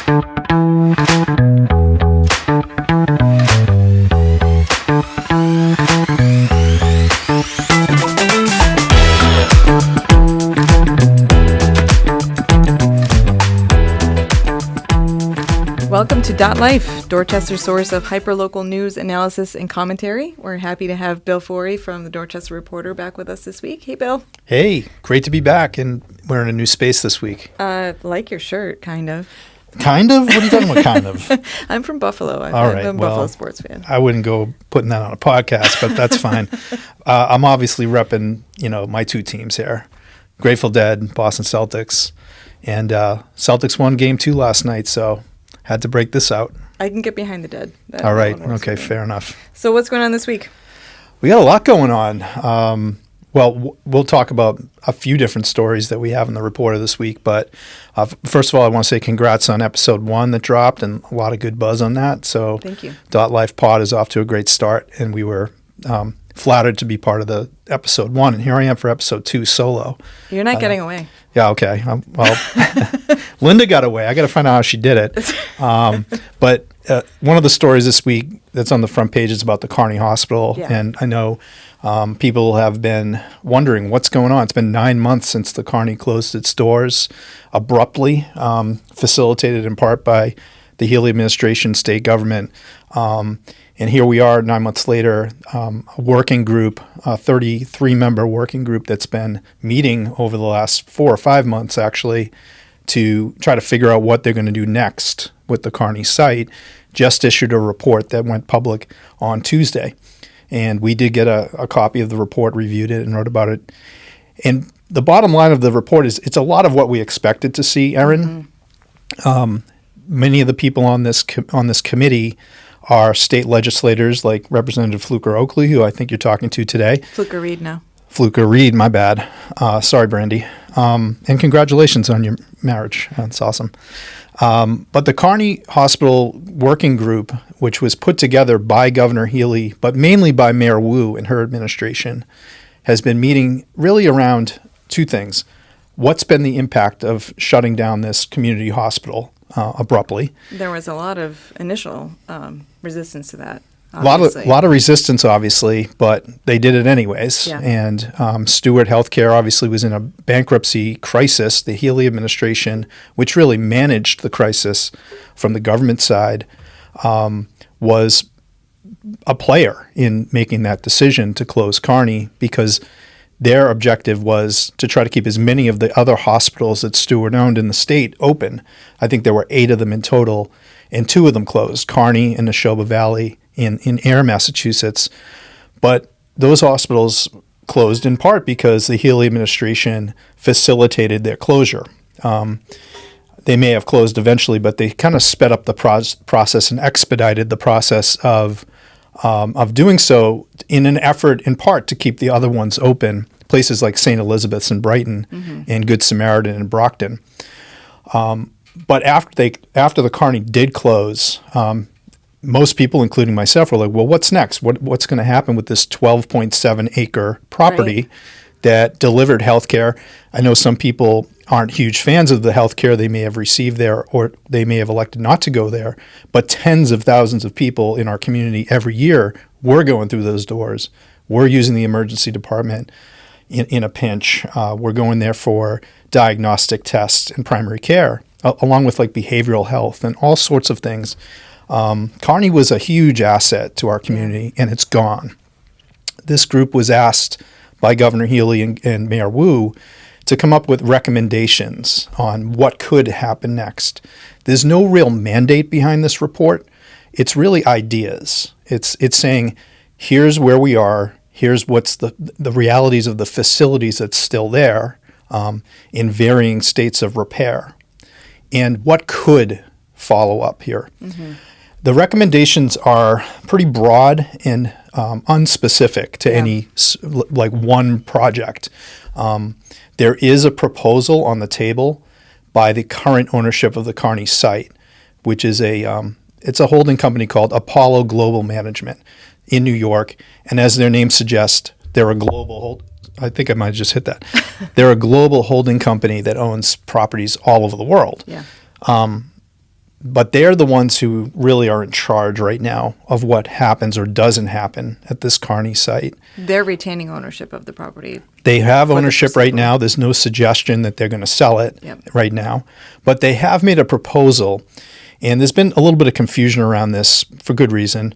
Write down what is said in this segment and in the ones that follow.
Welcome to Dot Life, Dorchester's source of hyperlocal news, analysis, and commentary. We're happy to have Bill Forry from the Dorchester Reporter back with us this week. Hey, Bill. Hey, great to be back, and we're in a new space this week. Like your shirt, kind of. Kind of? What are you talking about, kind of? I'm from Buffalo. I'm a Buffalo sports fan. I wouldn't go putting that on a podcast, but that's fine. I'm obviously repping, my two teams here. Grateful Dead, Boston Celtics, and Celtics won Game 2 last night, so had to break this out. I can get behind the Dead. All right. Okay, fair enough. So what's going on this week? We got a lot going on. We'll talk about a few different stories that we have in the Reporter this week. But first of all, I want to say congrats on episode 1 that dropped, and a lot of good buzz on that. So thank you. Dot Life Pod is off to a great start, and we were flattered to be part of the episode 1. And here I am for episode 2 solo. You're not getting away. Yeah, okay. Linda got away. I got to find out how she did it. But one of the stories this week that's on the front page is about the Kearney Hospital. Yeah. And I know people have been wondering what's going on. It's been 9 months since the Kearney closed its doors abruptly, facilitated in part by the Healy administration, state government. And here we are 9 months later, a working group, a 33-member working group that's been meeting over the last 4 or 5 months, actually, to try to figure out what they're going to do next with the Kearney site, just issued a report that went public on Tuesday. And we did get a copy of the report, reviewed it, and wrote about it. And the bottom line of the report is it's a lot of what we expected to see, Erin. Mm-hmm. Many of the people on this committee are state legislators like Representative Fluker Oakley, who I think you're talking to today. Fluker Reed now. Fluker Reed, my bad. Sorry, Brandy. And congratulations on your marriage. That's awesome. But the Kearney Hospital Working Group, which was put together by Governor Healy, but mainly by Mayor Wu and her administration, has been meeting really around two things. What's been the impact of shutting down this community hospital abruptly? There was a lot of initial resistance to that. A lot of resistance, obviously, but they did it anyways. Yeah. And Stewart Healthcare obviously was in a bankruptcy crisis. The Healy administration, which really managed the crisis from the government side, was a player in making that decision to close Kearney because their objective was to try to keep as many of the other hospitals that Stewart owned in the state open. I think there were 8 of them in total, and 2 of them closed, Kearney and Neshoba Valley in Ayer, Massachusetts. But those hospitals closed in part because the Healy administration facilitated their closure. They may have closed eventually, but they kind of sped up the process and expedited the process of doing so in an effort, in part, to keep the other ones open, places like St. Elizabeth's in Brighton and Good Samaritan in Brockton. But after the Kearney did close, most people, including myself, were like, well, what's next? What's going to happen with this 12.7 acre property that delivered health care? I know some people aren't huge fans of the health care they may have received there, or they may have elected not to go there, but tens of thousands of people in our community every year were going through those doors. We're using the emergency department in a pinch. We're going there for diagnostic tests and primary care, along with like behavioral health and all sorts of things. Kearney was a huge asset to our community, and it's gone. This group was asked by Governor Healy and Mayor Wu to come up with recommendations on what could happen next. There's no real mandate behind this report. It's really ideas. It's saying, here's where we are, here's what's the realities of the facilities that's still there in varying states of repair, and what could follow up here. Mm-hmm. The recommendations are pretty broad and unspecific to any like one project. There is a proposal on the table by the current ownership of the Kearney site, which is it's a holding company called Apollo Global Management in New York. And as their name suggests, they're a global I think I might have just hit that. They're a global holding company that owns properties all over the world. Yeah. But they're the ones who really are in charge right now of what happens or doesn't happen at this Kearney site. They're retaining ownership of the property. They have For the ownership right foreseeable. now. There's no suggestion that they're going to sell it Yep. right now. But they have made a proposal, and there's been a little bit of confusion around this for good reason.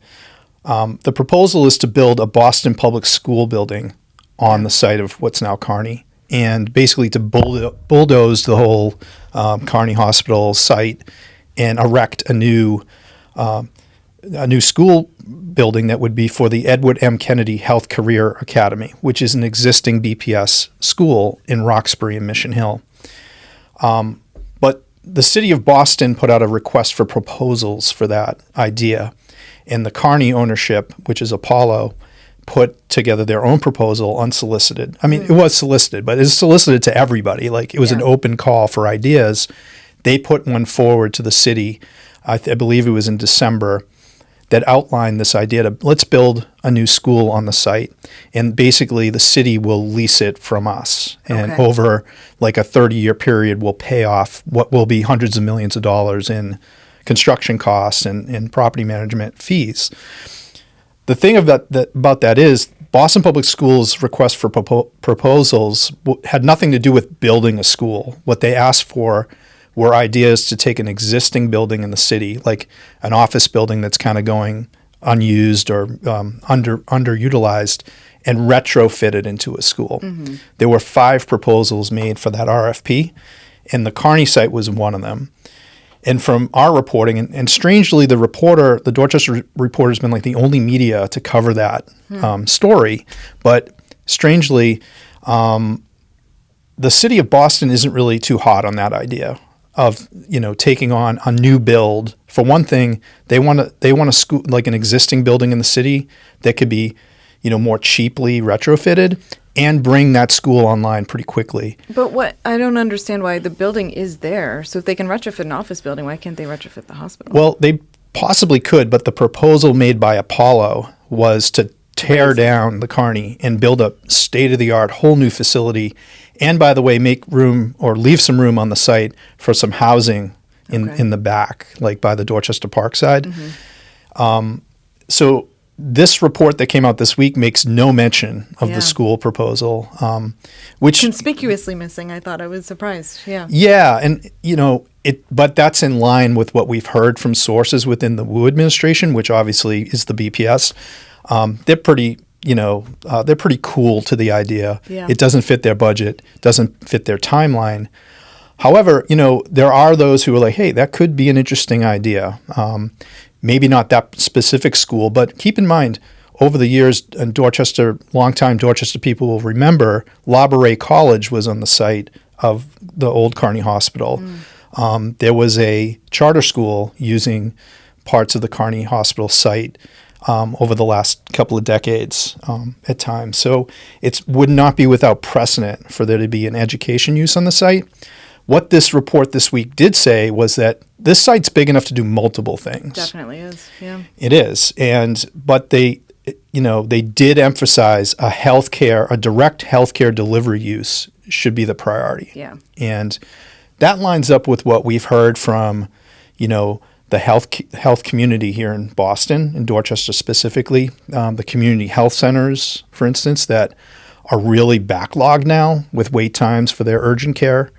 The proposal is to build a Boston public school building on the site of what's now Kearney, and basically to bulldoze the whole Kearney Hospital site and erect a new school building that would be for the Edward M. Kennedy Health Career Academy, which is an existing BPS school in Roxbury and Mission Hill. But the city of Boston put out a request for proposals for that idea, and the Kearney ownership, which is Apollo, put together their own proposal unsolicited. I mean, it was solicited, but it's solicited to everybody. Like, it was an open call for ideas. They put one forward to the city, I believe it was in December, that outlined this idea to let's build a new school on the site, and basically the city will lease it from us, and Okay. over like a 30-year period will pay off what will be hundreds of millions of dollars in construction costs and property management fees. The thing about that is Boston Public Schools' request for proposals had nothing to do with building a school. What they asked for were ideas to take an existing building in the city, like an office building that's kind of going unused or underutilized, and retrofit it into a school. Mm-hmm. There were 5 proposals made for that RFP, and the Kearney site was one of them. And from our reporting, and strangely, the Dorchester Reporter has been like the only media to cover that story, but strangely, the city of Boston isn't really too hot on that idea of taking on a new build. For one thing, they want a school, like an existing building in the city that could be more cheaply retrofitted and bring that school online pretty quickly. But I don't understand why the building is there. So if they can retrofit an office building, why can't they retrofit the hospital? Well, they possibly could, but the proposal made by Apollo was to tear down the Kearney and build a state-of-the-art whole new facility, and by the way, make room or leave some room on the site for some housing in the back, like by the Dorchester Park side. Mm-hmm. So this report that came out this week makes no mention of the school proposal, which conspicuously missing. I thought I was surprised. Yeah. Yeah, and but that's in line with what we've heard from sources within the Wu administration, which obviously is the BPS. They're pretty, they're pretty cool to the idea. Yeah. It doesn't fit their budget, doesn't fit their timeline. However, there are those who are like, hey, that could be an interesting idea. Maybe not that specific school, but keep in mind, over the years, and longtime Dorchester people will remember, La Brea College was on the site of the old Kearney Hospital. There was a charter school using parts of the Kearney Hospital site over the last couple of decades at times. So it would not be without precedent for there to be an education use on the site. What this report this week did say was that this site's big enough to do multiple things. Definitely is. Yeah. It is, but they did emphasize a direct healthcare delivery use should be the priority. Yeah. And that lines up with what we've heard from, the health community here in Boston, in Dorchester specifically, the community health centers, for instance, that are really backlogged now with wait times for their urgent care.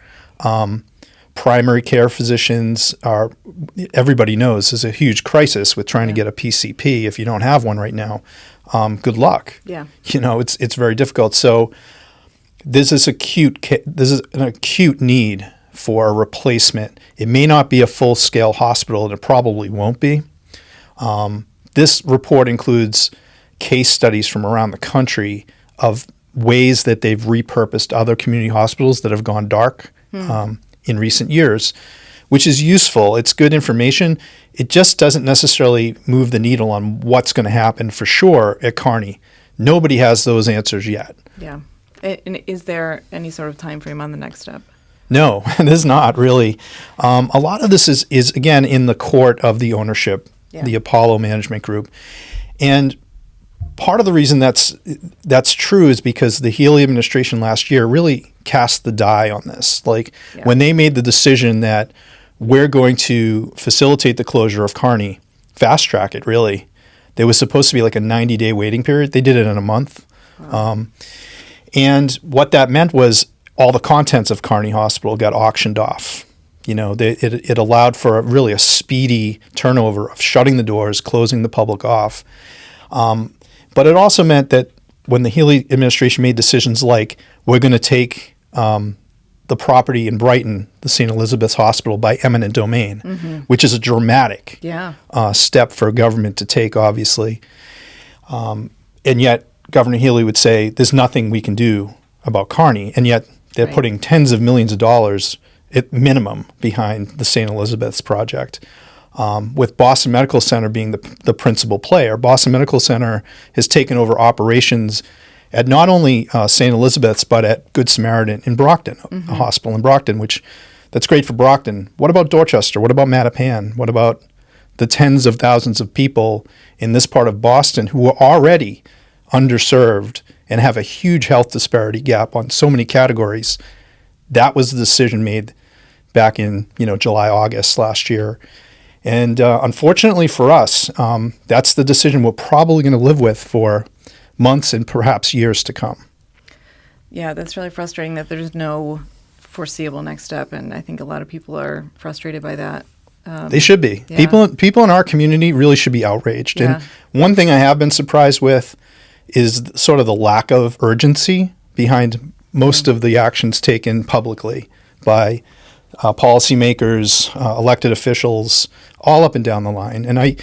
Primary care physicians everybody knows, is a huge crisis with trying to get a PCP. If you don't have one right now, good luck. Yeah. It's very difficult. So this is an acute need for a replacement. It may not be a full-scale hospital, and it probably won't be. This report includes case studies from around the country of ways that they've repurposed other community hospitals that have gone dark in recent years, which is useful. It's good information. It just doesn't necessarily move the needle on what's going to happen for sure at Kearney. Nobody has those answers yet. Yeah. And is there any sort of time frame on the next step? No, there's not really. A lot of this is again in the court of the ownership, the Apollo Management Group, and part of the reason that's true is because the Healy administration last year really cast the die on this. When they made the decision that we're going to facilitate the closure of Kearney, fast track it, really. There was supposed to be like a 90-day waiting period. They did it in a month. Wow. And what that meant was all the contents of Kearney Hospital got auctioned off. It allowed for a speedy turnover of shutting the doors, closing the public off. But it also meant that when the Healy administration made decisions like, we're going to take the property in Brighton, the St. Elizabeth's Hospital, by eminent domain, which is a dramatic step for a government to take, obviously. And yet Governor Healy would say, there's nothing we can do about Kearney, and yet they're putting tens of millions of dollars at minimum behind the St. Elizabeth's project. With Boston Medical Center being the principal player. Boston Medical Center has taken over operations at not only St. Elizabeth's, but at Good Samaritan in Brockton, a hospital in Brockton, that's great for Brockton. What about Dorchester? What about Mattapan? What about the tens of thousands of people in this part of Boston who are already underserved and have a huge health disparity gap on so many categories? That was the decision made back in July, August last year. And unfortunately for us, that's the decision we're probably going to live with for months and perhaps years to come. Yeah, that's really frustrating that there's no foreseeable next step, and I think a lot of people are frustrated by that. They should be. Yeah. People in our community really should be outraged. Yeah. And one thing I have been surprised with is sort of the lack of urgency behind most of the actions taken publicly by policymakers, elected officials, all up and down the line. And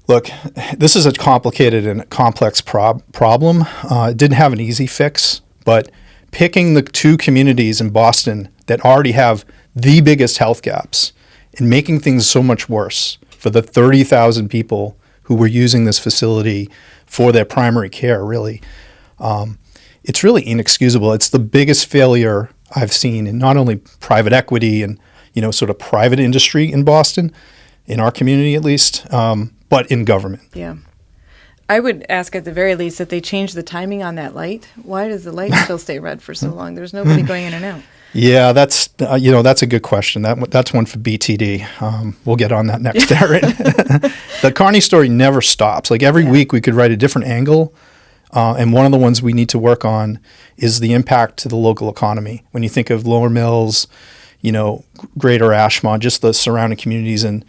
look, this is a complicated and complex problem. It didn't have an easy fix, but picking the two communities in Boston that already have the biggest health gaps and making things so much worse for the 30,000 people who were using this facility for their primary care, really, it's really inexcusable. It's the biggest failure I've seen in not only private equity and sort of private industry in Boston, in our community at least, but in government. Yeah. I would ask at the very least that they change the timing on that light. Why does the light still stay red for so long? There's nobody going in and out. Yeah, that's a good question. That's one for BTD. We'll get on that next, Aaron. The Kearney story never stops. Like every week we could write a different angle. And one of the ones we need to work on is the impact to the local economy. When you think of Lower Mills, Greater Ashmont, just the surrounding communities and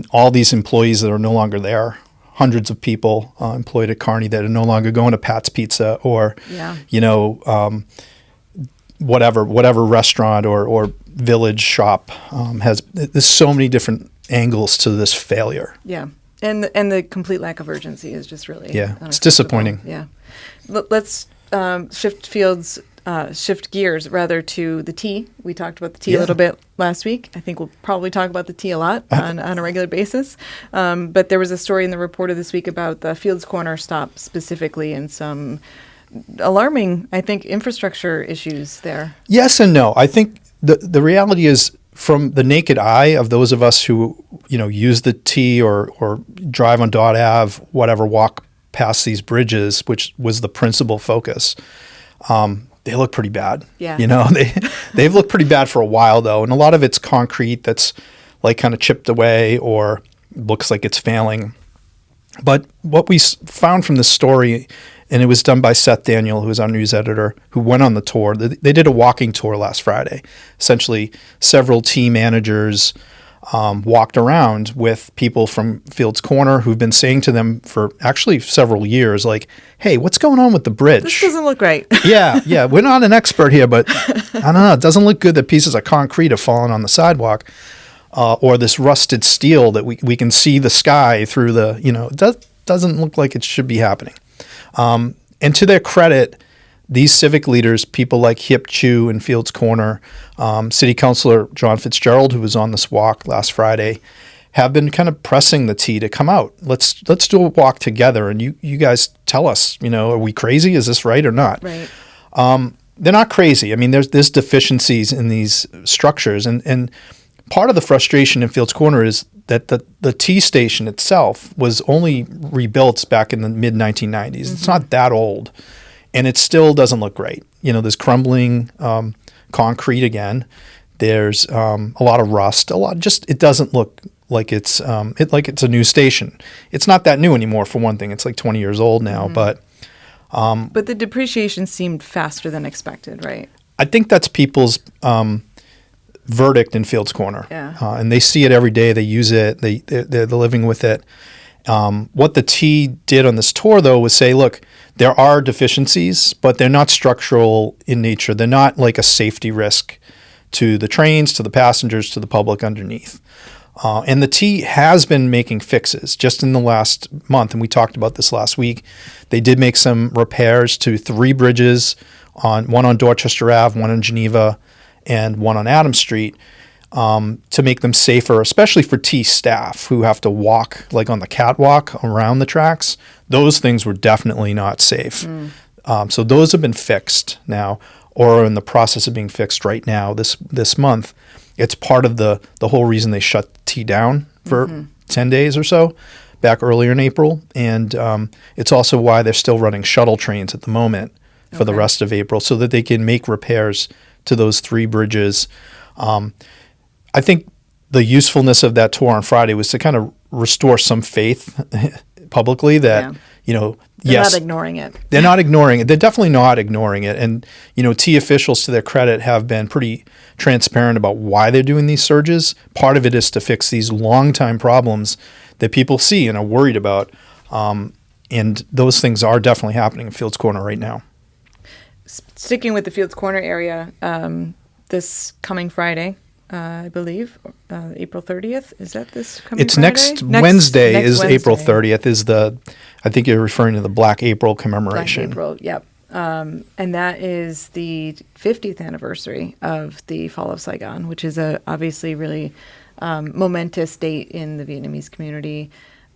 all these employees that are no longer there, hundreds of people employed at Kearney that are no longer going to Pat's Pizza or, whatever restaurant or village shop there's so many different angles to this failure. Yeah. And the complete lack of urgency is just really it's disappointing. Yeah. Let's shift gears rather to the tea. We talked about the tea a little bit last week. I think we'll probably talk about the tea a lot on a regular basis. But there was a story in the Reporter this week about the Fields Corner stop specifically and some alarming, I think, infrastructure issues there. Yes and no. I think the reality is, from the naked eye of those of us who, use the T or drive on Dot Ave, whatever, walk past these bridges, which was the principal focus, they look pretty bad. Yeah. They've looked pretty bad for a while, though. And a lot of it's concrete that's like kind of chipped away or looks like it's failing. But what we found from this story, and it was done by Seth Daniel, who was our news editor, who went on the tour. They did a walking tour last Friday. Essentially, several team managers walked around with people from Fields Corner who've been saying to them for actually several years, like, hey, what's going on with the bridge? This doesn't look right. Yeah. We're not an expert here, but I don't know. It doesn't look good that pieces of concrete have fallen on the sidewalk. Or this rusted steel that we can see the sky through the, it doesn't look like it should be happening. And to their credit, these civic leaders, people like Hip Chu and Fields Corner, City Councilor John Fitzgerald, who was on this walk last Friday, have been kind of pressing the T to come out. Let's do a walk together, and you guys tell us, are we crazy? Is this right or not? Right. They're not crazy. I mean, there's deficiencies in these structures, and part of the frustration in Fields Corner is that the T station itself was only rebuilt back in the mid-1990s. Mm-hmm. It's not that old, and it still doesn't look great. There's crumbling concrete again. There's a lot of rust. It doesn't look like it's a new station. It's not that new anymore. For one thing, it's like 20 years old now. But the depreciation seemed faster than expected, right? I think that's people's verdict in Fields Corner. Yeah. And they see it every day. They use it. They're living with it. What the T did on this tour, though, was say, look, there are deficiencies, but they're not structural in nature. They're not like a safety risk to the trains, to the passengers, to the public underneath. And the T has been making fixes just in the last month, and we talked about this last week. They did make some repairs to 3 bridges, one on Dorchester Ave, one on Geneva, and one on Adams Street, to make them safer, especially for T staff who have to walk like on the catwalk around the tracks. Those things were definitely not safe. So those have been fixed now, or are in the process of being fixed right now this month. It's part of the whole reason they shut T down for 10 days or so back earlier in April. And it's also why they're still running shuttle trains at the moment for the rest of April, so that they can make repairs to those 3 bridges. I think the usefulness of that tour on Friday was to kind of restore some faith publicly that, They're not ignoring it. They're not ignoring it. They're definitely not ignoring it. And, T officials, to their credit, have been pretty transparent about why they're doing these surges. Part of it is to fix these long-time problems that people see and are worried about. And those things are definitely happening in Fields Corner right now. Sticking with the Fields Corner area, this coming Friday, I believe, April 30th. Is that this coming It's Friday? next Wednesday next is Wednesday. April 30th I think you're referring to the Black April commemoration. Black April, yep. And that is the 50th anniversary of the fall of Saigon, which is obviously really momentous date in the Vietnamese community.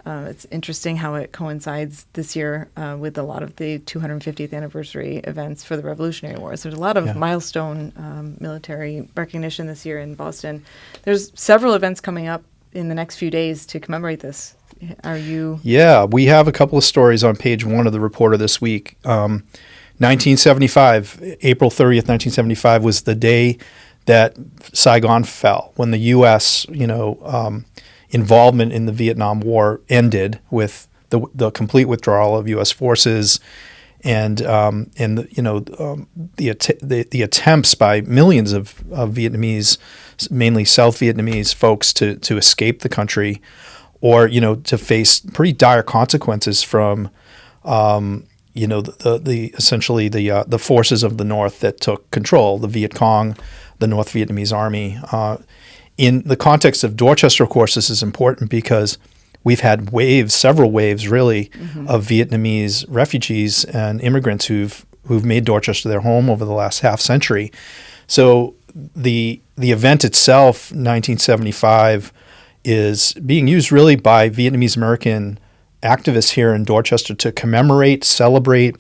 It's interesting how it coincides this year with a lot of the 250th anniversary events for the Revolutionary Wars. There's a lot of milestone military recognition this year in Boston. There's several events coming up in the next few days to commemorate this. Are you? Yeah, we have a couple of stories on page 1 of the Reporter this week. 1975, April 30th, 1975 was the day that Saigon fell, when the U.S., involvement in the Vietnam War ended with the complete withdrawal of U.S. forces, and the attempts by millions of Vietnamese, mainly South Vietnamese folks, to escape the country, or to face pretty dire consequences from essentially the forces of the North that took control, the Viet Cong, the North Vietnamese Army. In the context of Dorchester, of course, this is important because we've had several waves really, of Vietnamese refugees and immigrants who've made Dorchester their home over the last half century. So the event itself, 1975, is being used really by Vietnamese American activists here in Dorchester to commemorate, celebrate,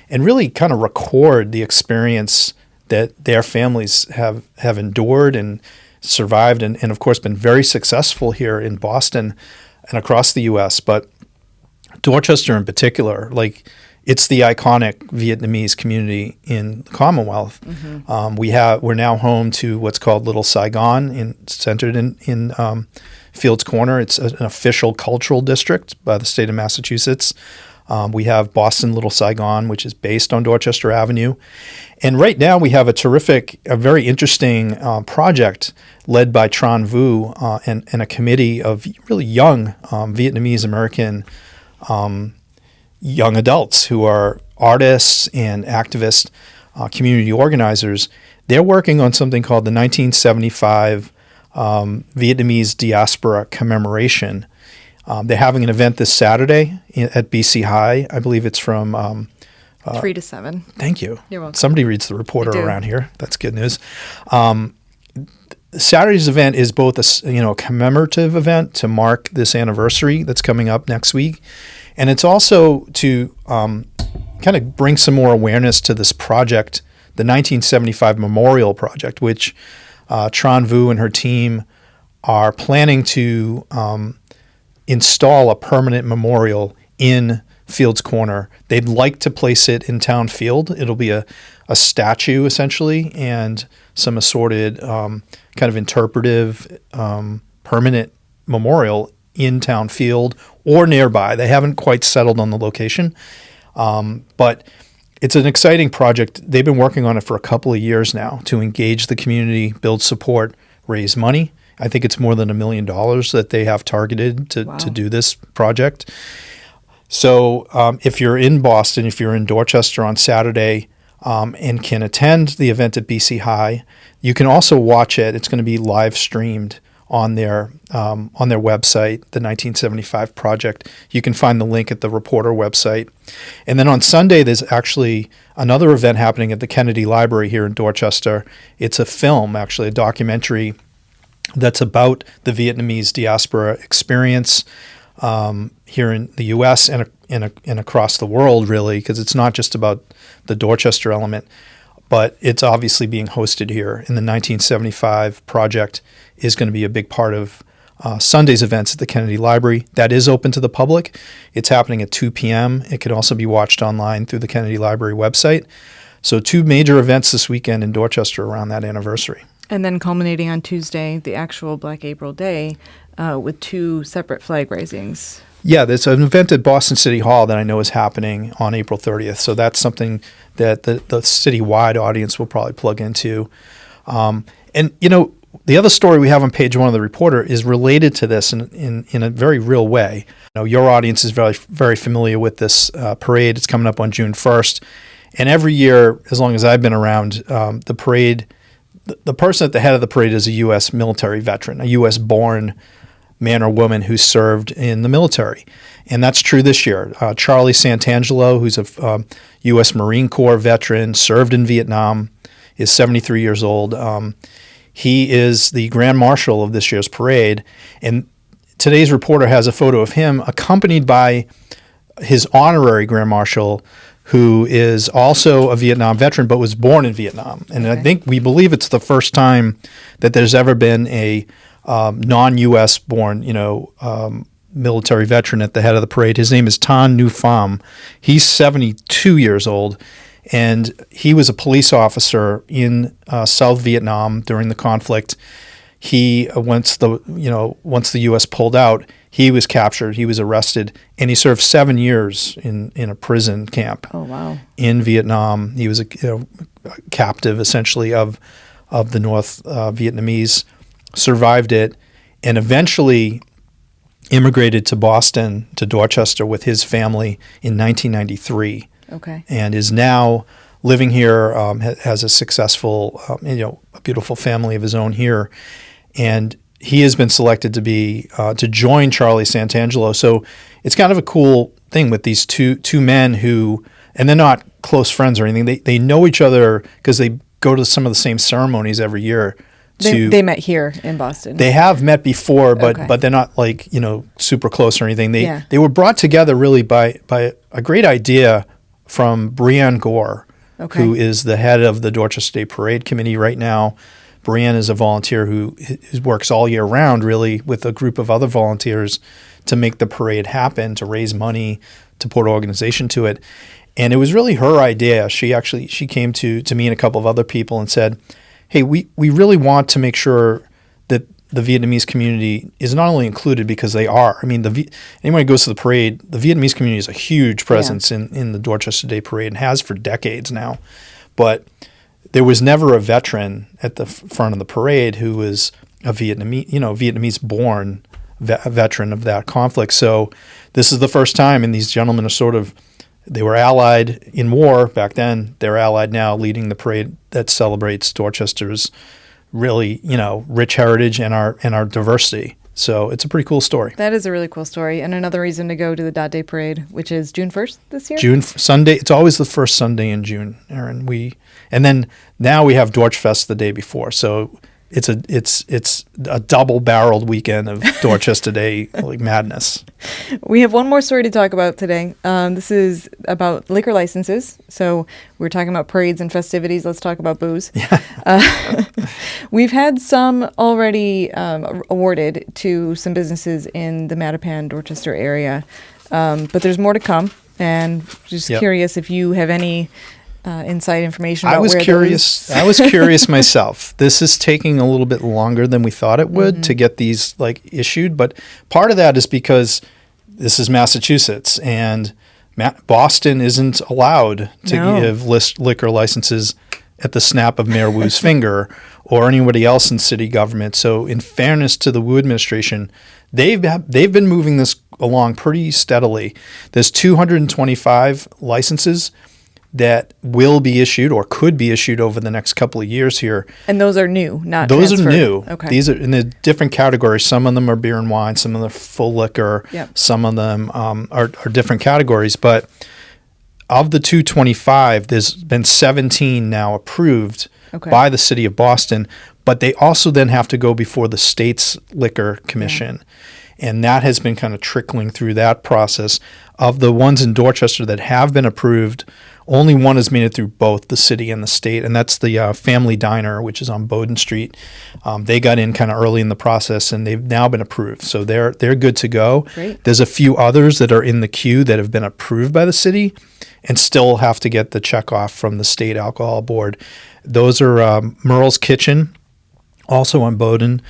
and really kind of record the experience that their families have endured and survived, and of course been very successful here in Boston and across the U.S. But Dorchester in particular, it's the iconic Vietnamese community in the Commonwealth. We're now home to what's called Little Saigon, centered in Fields Corner. It's an official cultural district by the state of Massachusetts. We have Boston Little Saigon, which is based on Dorchester Avenue. And right now we have a very interesting project led by Tran Vu and a committee of really young Vietnamese American young adults who are artists and activists, community organizers. They're working on something called the 1975 Vietnamese Diaspora Commemoration. They're having an event this Saturday at BC High. I believe it's from 3 to 7. Thank you. You're welcome. Somebody reads the Reporter around here. That's good news. Saturday's event is both a commemorative event to mark this anniversary that's coming up next week, and it's also to kind of bring some more awareness to this project, the 1975 Memorial Project, which Tran Vu and her team are planning to install a permanent memorial in Fields Corner. They'd like to place it in Town Field. It'll be a statue, essentially, and some assorted kind of interpretive permanent memorial in Town Field or nearby. They haven't quite settled on the location, but it's an exciting project. They've been working on it for a couple of years now to engage the community, build support, raise money. I think it's more than $1 million that they have targeted to do this project. So if you're in Boston, if you're in Dorchester on Saturday and can attend the event at BC High, you can also watch it. It's going to be live streamed on their website, the 1975 Project. You can find the link at the Reporter website. And then on Sunday, there's actually another event happening at the Kennedy Library here in Dorchester. It's a film, actually, a documentary that's about the Vietnamese diaspora experience here in the U.S. and across the world, really, because it's not just about the Dorchester element, but it's obviously being hosted here. And the 1975 Project is going to be a big part of Sunday's events at the Kennedy Library. That is open to the public. It's happening at 2 p.m. It can also be watched online through the Kennedy Library website. So 2 major events this weekend in Dorchester around that anniversary. And then culminating on Tuesday, the actual Black April Day, with 2 separate flag raisings. Yeah, there's an event at Boston City Hall that I know is happening on April 30th. So that's something that the city-wide audience will probably plug into. And, the other story we have on page 1 of the Reporter is related to this in a very real way. Your audience is very, very familiar with this parade. It's coming up on June 1st. And every year, as long as I've been around, the parade, the person at the head of the parade is a U.S. military veteran, a U.S.-born man or woman who served in the military. And that's true this year. Charlie Santangelo, who's a U.S. Marine Corps veteran, served in Vietnam, is 73 years old. He is the Grand Marshal of this year's parade. And today's Reporter has a photo of him accompanied by his honorary Grand Marshal, who is also a Vietnam veteran but was born in Vietnam. And I think we believe it's the first time that there's ever been a non-U.S. born, military veteran at the head of the parade. His name is Tan Nhu Pham. He's 72 years old, and he was a police officer in South Vietnam during the conflict. He once the U.S. pulled out, he was captured. He was arrested, and he served 7 years in a prison camp. Oh wow! In Vietnam, he was a captive essentially of the North Vietnamese. Survived it, and eventually immigrated to Boston, to Dorchester with his family in 1993. Okay. And is now living here, has a successful, a beautiful family of his own here. And he has been selected to join Charlie Santangelo. So it's kind of a cool thing with these two men who, and they're not close friends or anything. They know each other because they go to some of the same ceremonies every year. They met here in Boston. They have met before, but they're not super close or anything. They were brought together really by a great idea from Brianne Gore, who is the head of the Dorchester Day Parade Committee right now. Brianne is a volunteer who works all year round really with a group of other volunteers to make the parade happen, to raise money, to put organization to it. And it was really her idea. She came to me and a couple of other people and said, hey, we really want to make sure that the Vietnamese community is not only included because they are. I mean, anyone who goes to the parade, the Vietnamese community is a huge presence in the Dorchester Day Parade and has for decades now. But there was never a veteran at the front of the parade who was a Vietnamese-born veteran of that conflict. So this is the first time, and these gentlemen are they were allied in war back then. They're allied now, leading the parade that celebrates Dorchester's really, rich heritage and our diversity. So it's a pretty cool story. That is a really cool story, and another reason to go to the Dot Day Parade, which is June 1st this year. Sunday. It's always the first Sunday in June, Aaron. And then now we have Dorch Fest the day before. So it's a double-barreled weekend of Dorchester Day madness. We have one more story to talk about today. This is about liquor licenses. So we're talking about parades and festivities. Let's talk about booze. Yeah. We've had some already awarded to some businesses in the Mattapan, Dorchester area, but there's more to come. And just Yep. curious if you have any inside information I about was where curious. I was curious myself. This is taking a little bit longer than we thought it would to get these like issued, but part of that is because this is Massachusetts and Boston isn't allowed to No. give liquor licenses at the snap of Mayor Wu's finger or anybody else in city government. So, in fairness to the Wu administration, they've been moving this along pretty steadily. There's 225 licenses that will be issued or could be issued over the next couple of years here. And those are new, not Those transferred. are new. Okay. These are in the different categories. Some of them are beer and wine. Some of them are full liquor. Yep. Some of them are different categories. But of the 225, there's been 17 now approved Okay. by the city of Boston. But they also then have to go before the state's liquor commission. And that has been kind of trickling through that process. Of the ones in Dorchester that have been approved, only one has made it through both the city and the state, and that's the Family Diner, which is on Bowden Street. They got in kind of early in the process, and they've now been approved, so they're good to go. Great. There's a few others that are in the queue that have been approved by the city, and still have to get the check off from the state alcohol board. Those are Merle's Kitchen, also on Bowden,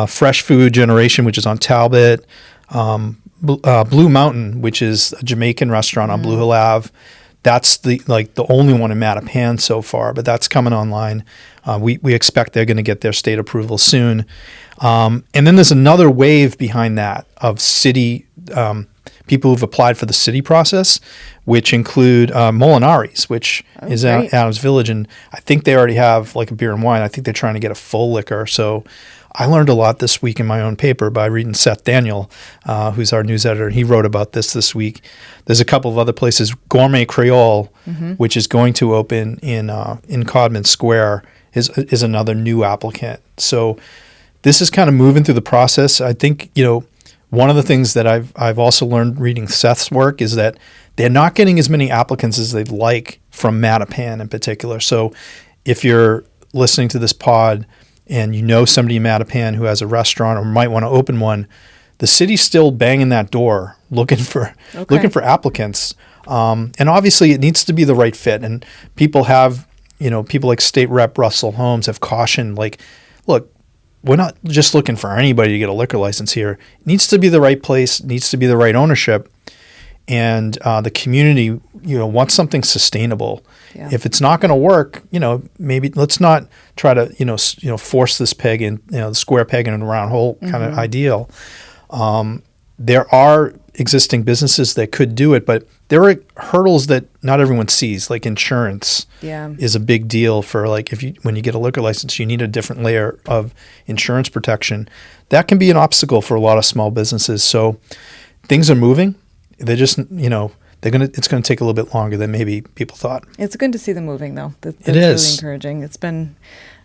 Fresh Food Generation, which is on Talbot, Blue Mountain, which is a Jamaican restaurant on Blue Hill Ave. That's the only one in Mattapan so far, but that's coming online. We expect they're going to get their state approval soon. And then there's another wave behind that of city people who've applied for the city process, which include Molinari's, which is at great. Adams Village, and I think they already have like a beer and wine. I think they're trying to get a full liquor. So I learned a lot this week in my own paper by reading Seth Daniel, who's our news editor. He wrote about this week. There's a couple of other places. Gourmet Creole, which is going to open in Codman Square, is another new applicant. So this is kind of moving through the process. I think, one of the things that I've also learned reading Seth's work is that they're not getting as many applicants as they'd like from Mattapan in particular. So if you're listening to this pod and you know somebody in Mattapan who has a restaurant or might want to open one, the city's still banging that door looking for applicants. And obviously it needs to be the right fit. And people like State Rep Russell Holmes have cautioned, like, look, we're not just looking for anybody to get a liquor license here. It needs to be the right place, needs to be the right ownership. And the community, wants something sustainable. Yeah. If it's not going to work, maybe let's not try to, force this peg in, the square peg in a round hole kind of ideal. There are existing businesses that could do it, but there are hurdles that not everyone sees, like insurance is a big deal for when you get a liquor license, you need a different layer of insurance protection. That can be an obstacle for a lot of small businesses. So things are moving. They're just, it's going to take a little bit longer than maybe people thought. It's good to see them moving, though. That's It is really encouraging. It's been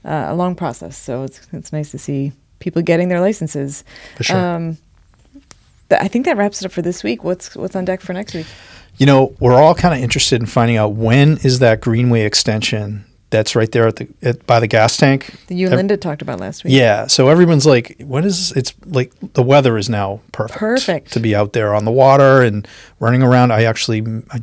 a long process, so it's nice to see people getting their licenses. For sure. I think that wraps it up for this week. What's on deck for next week? We're all kind of interested in finding out when is that Greenway extension that's right there by the gas tank. That you and Linda talked about last week. Yeah. So everyone's like, it's like the weather is now perfect to be out there on the water and running around. I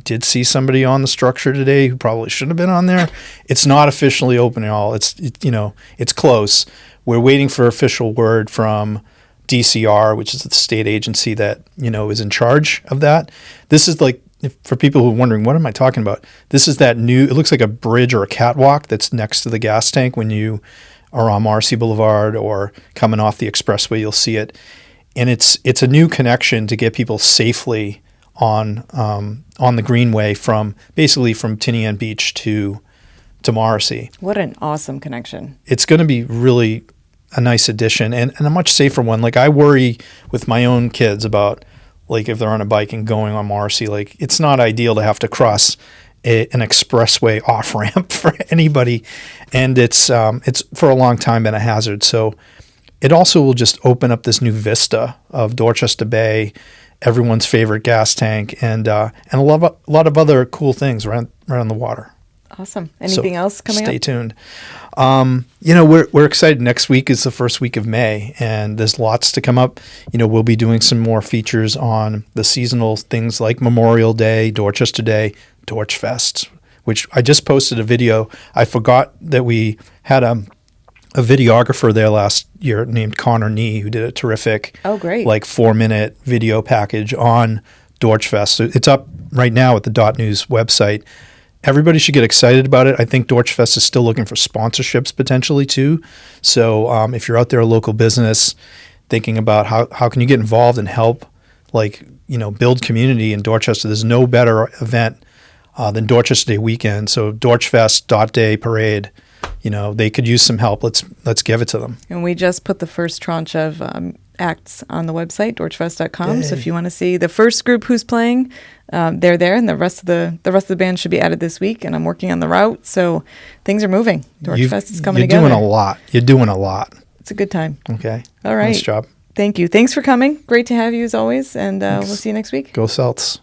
did see somebody on the structure today who probably shouldn't have been on there. It's not officially open at all. It's close. We're waiting for official word from DCR, which is the state agency that, is in charge of that. This is for people who are wondering, what am I talking about? This is that it looks like a bridge or a catwalk that's next to the gas tank when you are on Marcy Boulevard or coming off the expressway, you'll see it. And it's a new connection to get people safely on the Greenway from Tinian Beach to Marcy. What an awesome connection. It's going to be really a nice addition and a much safer one. Like, I worry with my own kids about, if they're on a bike and going on Marcy, it's not ideal to have to cross an expressway off ramp for anybody, and it's for a long time been a hazard. So it also will just open up this new vista of Dorchester Bay, everyone's favorite gas tank, and a lot of other cool things right on the water. Awesome. Anything else coming Stay up? tuned. We're excited. Next week is the first week of May, and there's lots to come up. We'll be doing some more features on the seasonal things like Memorial Day, Dorchester Day, Dorch Fest, which I just posted a video. I forgot that we had a videographer there last year named Connor Nee, who did a terrific, great, 4-minute video package on Dorch Fest. So it's up right now at the .news website. Everybody should get excited about it. I think Dorch Fest is still looking for sponsorships potentially too. So if you're out there, a local business, thinking about how can you get involved and help, build community in Dorchester, there's no better event than Dorchester Day weekend. So Dorchfest.day parade, they could use some help. Let's give it to them. And we just put the first tranche of acts on the website, dorchfest.com. So if you want to see the first group who's playing, they're there, and the rest of the band should be added this week. And I'm working on the route, so things are moving. Dorchfest is coming together. You're doing a lot. It's a good time. Okay. All right. Nice job. Thank you. Thanks for coming. Great to have you as always, and we'll see you next week. Go Celts.